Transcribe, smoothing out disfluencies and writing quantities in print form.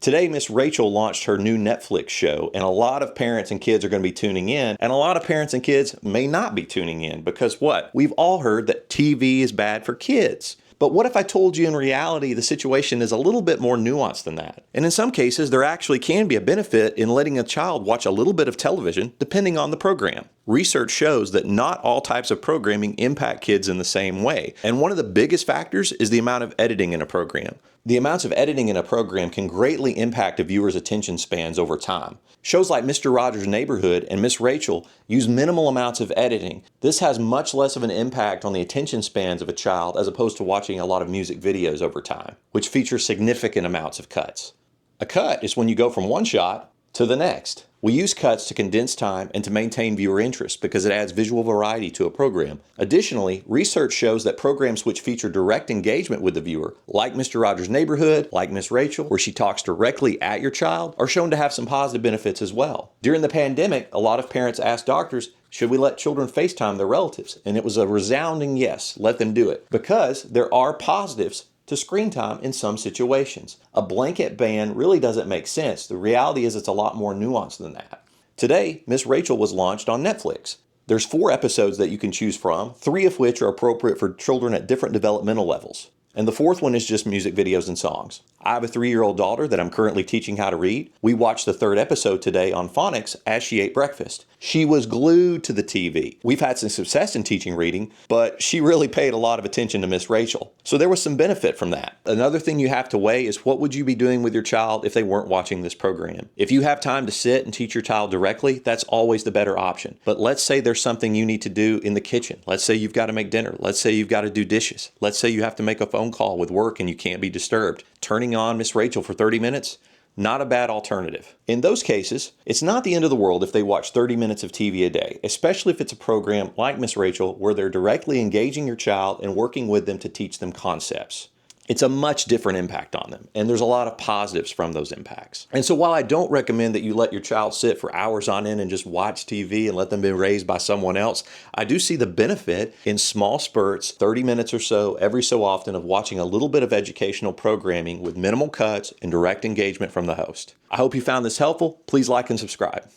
Today, Miss Rachel launched her new Netflix show, and a lot of parents and kids are going to be tuning in, and a lot of parents and kids may not be tuning in because what? We've all heard that TV is bad for kids. But what if I told you in reality the situation is a little bit more nuanced than that? And in some cases, there actually can be a benefit in letting a child watch a little bit of television depending on the program. Research shows that not all types of programming impact kids in the same way. And one of the biggest factors is the amount of editing in a program. The amounts of editing in a program can greatly impact a viewer's attention spans over time. Shows like Mr. Rogers' Neighborhood and Miss Rachel use minimal amounts of editing. This has much less of an impact on the attention spans of a child as opposed to watching a lot of music videos over time, which feature significant amounts of cuts. A cut is when you go from one shot to the next. We use cuts to condense time and to maintain viewer interest because it adds visual variety to a program. Additionally, research shows that programs which feature direct engagement with the viewer, like Mr. Rogers' Neighborhood, like Miss Rachel, where she talks directly at your child, are shown to have some positive benefits as well. During the pandemic, a lot of parents asked doctors, should we let children FaceTime their relatives? And it was a resounding yes, let them do it, because there are positives to screen time in some situations. A blanket ban really doesn't make sense. The reality is it's a lot more nuanced than that. Today, Miss Rachel was launched on Netflix. There's 4 episodes that you can choose from, 3 of which are appropriate for children at different developmental levels. And the 4th one is just music videos and songs. I have a 3-year-old daughter that I'm currently teaching how to read. We watched the 3rd episode today on phonics as she ate breakfast. She was glued to the TV. We've had some success in teaching reading, but she really paid a lot of attention to Miss Rachel. So there was some benefit from that. Another thing you have to weigh is what would you be doing with your child if they weren't watching this program? If you have time to sit and teach your child directly, that's always the better option. But let's say there's something you need to do in the kitchen. Let's say you've got to make dinner. Let's say you've got to do dishes. Let's say you have to make a phone call with work and you can't be disturbed. Turning on Miss Rachel for 30 minutes, not a bad alternative. In those cases, it's not the end of the world if they watch 30 minutes of TV a day, especially if it's a program like Miss Rachel where they're directly engaging your child and working with them to teach them concepts. It's a much different impact on them, and there's a lot of positives from those impacts. And so while I don't recommend that you let your child sit for hours on end and just watch TV and let them be raised by someone else, I do see the benefit in small spurts, 30 minutes or so, every so often, of watching a little bit of educational programming with minimal cuts and direct engagement from the host. I hope you found this helpful. Please like and subscribe.